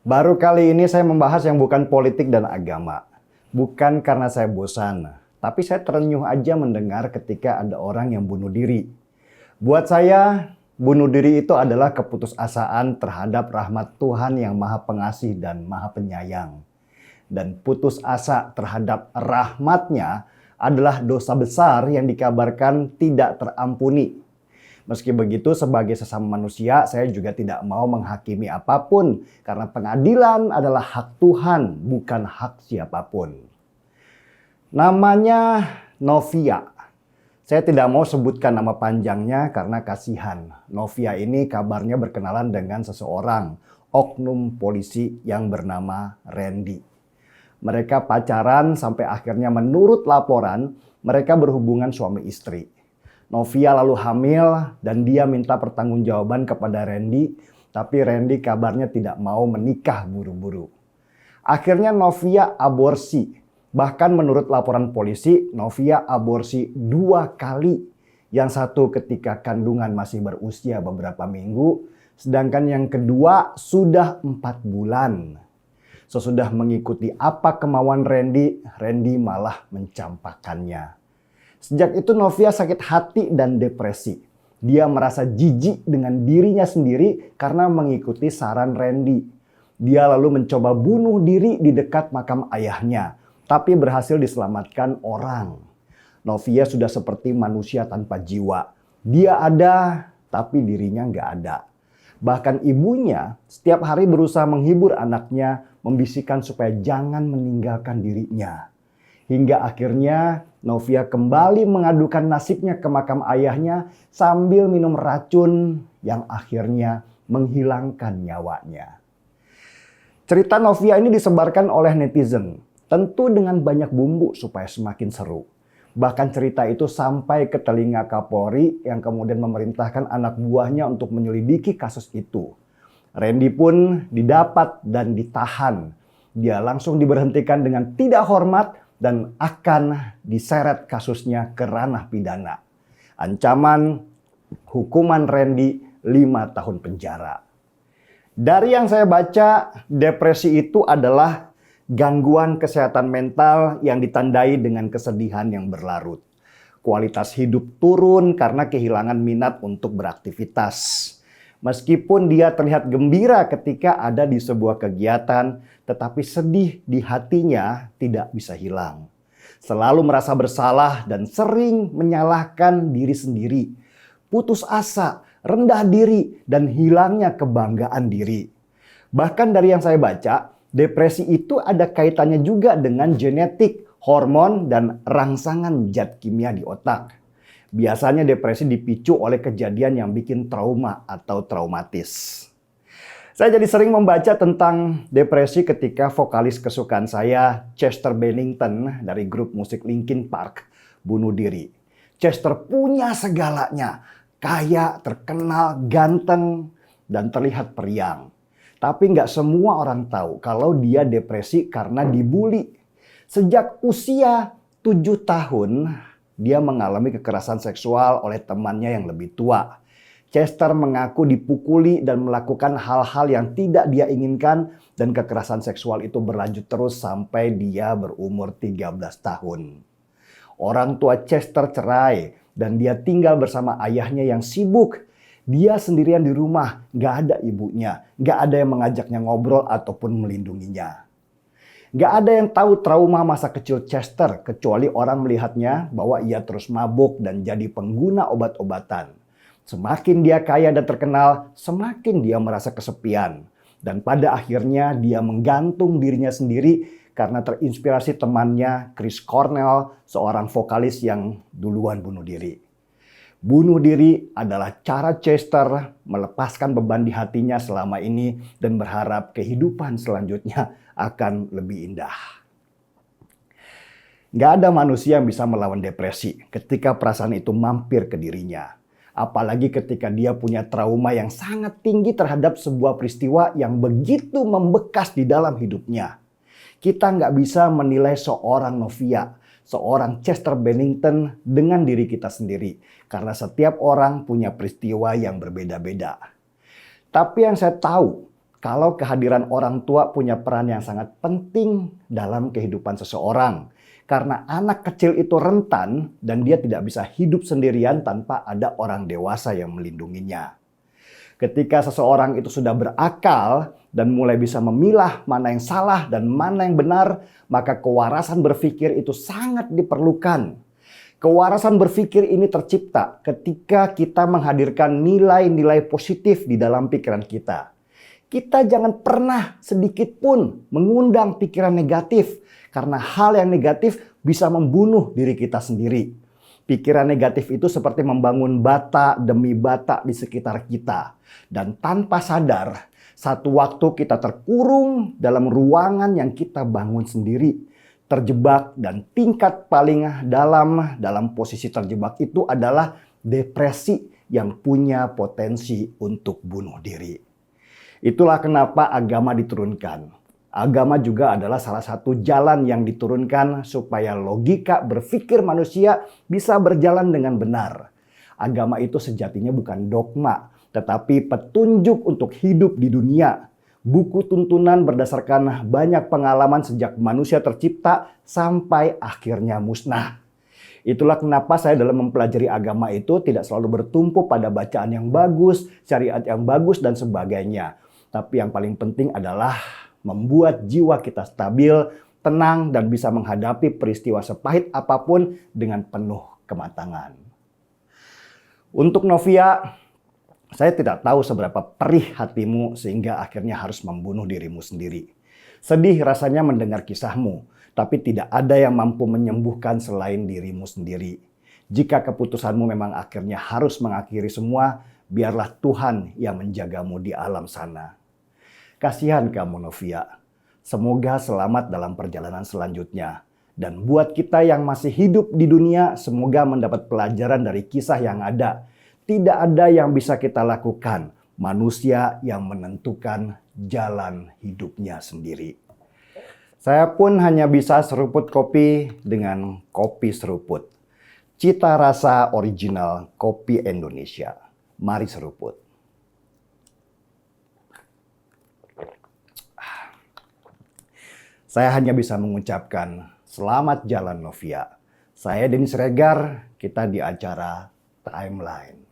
Baru kali ini saya membahas yang bukan politik dan agama. Bukan karena saya bosan, tapi saya terenyuh aja mendengar ketika ada orang yang bunuh diri. Buat saya, bunuh diri itu adalah keputusasaan terhadap rahmat Tuhan yang Maha Pengasih dan Maha Penyayang. Dan putus asa terhadap rahmat-Nya adalah dosa besar yang dikabarkan tidak terampuni. Meski begitu, sebagai sesama manusia, saya juga tidak mau menghakimi apapun karena pengadilan adalah hak Tuhan, bukan hak siapapun. Namanya Novia. Saya tidak mau sebutkan nama panjangnya karena kasihan. Novia ini kabarnya berkenalan dengan seseorang, oknum polisi yang bernama Randy. Mereka pacaran sampai akhirnya menurut laporan, mereka berhubungan suami istri. Novia lalu hamil dan dia minta pertanggungjawaban kepada Randy, tapi Randy kabarnya tidak mau menikah buru-buru. Akhirnya Novia aborsi. Bahkan menurut laporan polisi, Novia aborsi 2 kali. Yang satu ketika kandungan masih berusia beberapa minggu, sedangkan yang kedua sudah 4 bulan. Sesudah mengikuti apa kemauan Randy, Randy malah mencampakkannya. Sejak itu Novia sakit hati dan depresi. Dia merasa jijik dengan dirinya sendiri karena mengikuti saran Randy. Dia lalu mencoba bunuh diri di dekat makam ayahnya, tapi berhasil diselamatkan orang. Novia sudah seperti manusia tanpa jiwa. Dia ada, tapi dirinya nggak ada. Bahkan ibunya setiap hari berusaha menghibur anaknya, membisikkan supaya jangan meninggalkan dirinya. Hingga akhirnya Novia kembali mengadukan nasibnya ke makam ayahnya sambil minum racun yang akhirnya menghilangkan nyawanya. Cerita Novia ini disebarkan oleh netizen, tentu dengan banyak bumbu supaya semakin seru. Bahkan cerita itu sampai ke telinga Kapolri yang kemudian memerintahkan anak buahnya untuk menyelidiki kasus itu. Randy pun didapat dan ditahan. Dia langsung diberhentikan dengan tidak hormat dan akan diseret kasusnya ke ranah pidana. Ancaman hukuman Randy 5 tahun penjara. Dari yang saya baca, depresi itu adalah gangguan kesehatan mental yang ditandai dengan kesedihan yang berlarut. Kualitas hidup turun karena kehilangan minat untuk beraktivitas. Meskipun dia terlihat gembira ketika ada di sebuah kegiatan, tetapi sedih di hatinya tidak bisa hilang. Selalu merasa bersalah dan sering menyalahkan diri sendiri. Putus asa, rendah diri, dan hilangnya kebanggaan diri. Bahkan dari yang saya baca, depresi itu ada kaitannya juga dengan genetik, hormon, dan rangsangan zat kimia di otak. Biasanya depresi dipicu oleh kejadian yang bikin trauma atau traumatis. Saya jadi sering membaca tentang depresi ketika vokalis kesukaan saya, Chester Bennington dari grup musik Linkin Park, bunuh diri. Chester punya segalanya, kaya, terkenal, ganteng, dan terlihat periang. Tapi nggak semua orang tahu kalau dia depresi karena dibully. Sejak usia 7 tahun, dia mengalami kekerasan seksual oleh temannya yang lebih tua. Chester mengaku dipukuli dan melakukan hal-hal yang tidak dia inginkan dan kekerasan seksual itu berlanjut terus sampai dia berumur 13 tahun. Orang tua Chester cerai dan dia tinggal bersama ayahnya yang sibuk. Dia sendirian di rumah, gak ada ibunya, gak ada yang mengajaknya ngobrol ataupun melindunginya. Gak ada yang tahu trauma masa kecil Chester kecuali orang melihatnya bahwa ia terus mabuk dan jadi pengguna obat-obatan. Semakin dia kaya dan terkenal, semakin dia merasa kesepian. Dan pada akhirnya dia menggantung dirinya sendiri karena terinspirasi temannya Chris Cornell, seorang vokalis yang duluan bunuh diri. Bunuh diri adalah cara Chester melepaskan beban di hatinya selama ini dan berharap kehidupan selanjutnya akan lebih indah. Gak ada manusia yang bisa melawan depresi ketika perasaan itu mampir ke dirinya. Apalagi ketika dia punya trauma yang sangat tinggi terhadap sebuah peristiwa yang begitu membekas di dalam hidupnya. Kita nggak bisa menilai seorang Novia, seorang Chester Bennington dengan diri kita sendiri. Karena setiap orang punya peristiwa yang berbeda-beda. Tapi yang saya tahu, kalau kehadiran orang tua punya peran yang sangat penting dalam kehidupan seseorang. Karena anak kecil itu rentan dan dia tidak bisa hidup sendirian tanpa ada orang dewasa yang melindunginya. Ketika seseorang itu sudah berakal dan mulai bisa memilah mana yang salah dan mana yang benar, maka kewarasan berpikir itu sangat diperlukan. Kewarasan berpikir ini tercipta ketika kita menghadirkan nilai-nilai positif di dalam pikiran kita. Kita jangan pernah sedikit pun mengundang pikiran negatif, karena hal yang negatif bisa membunuh diri kita sendiri. Pikiran negatif itu seperti membangun bata demi bata di sekitar kita. Dan tanpa sadar, satu waktu kita terkurung dalam ruangan yang kita bangun sendiri. Terjebak, dan tingkat paling dalam posisi terjebak itu adalah depresi yang punya potensi untuk bunuh diri. Itulah kenapa agama diturunkan. Agama juga adalah salah satu jalan yang diturunkan supaya logika berpikir manusia bisa berjalan dengan benar. Agama itu sejatinya bukan dogma, tetapi petunjuk untuk hidup di dunia. Buku tuntunan berdasarkan banyak pengalaman sejak manusia tercipta sampai akhirnya musnah. Itulah kenapa saya dalam mempelajari agama itu tidak selalu bertumpu pada bacaan yang bagus, syariat yang bagus, dan sebagainya. Tapi yang paling penting adalah membuat jiwa kita stabil, tenang, dan bisa menghadapi peristiwa sepahit apapun dengan penuh kematangan. Untuk Novia, saya tidak tahu seberapa perih hatimu sehingga akhirnya harus membunuh dirimu sendiri. Sedih rasanya mendengar kisahmu, tapi tidak ada yang mampu menyembuhkan selain dirimu sendiri. Jika keputusanmu memang akhirnya harus mengakhiri semua, biarlah Tuhan yang menjagamu di alam sana. Kasihan kamu, Novia. Semoga selamat dalam perjalanan selanjutnya. Dan buat kita yang masih hidup di dunia, semoga mendapat pelajaran dari kisah yang ada. Tidak ada yang bisa kita lakukan. Manusia yang menentukan jalan hidupnya sendiri. Saya pun hanya bisa seruput kopi dengan kopi seruput. Cita rasa original kopi Indonesia. Mari seruput. Saya hanya bisa mengucapkan selamat jalan Novia. Saya Denny Siregar, kita di acara Timeline.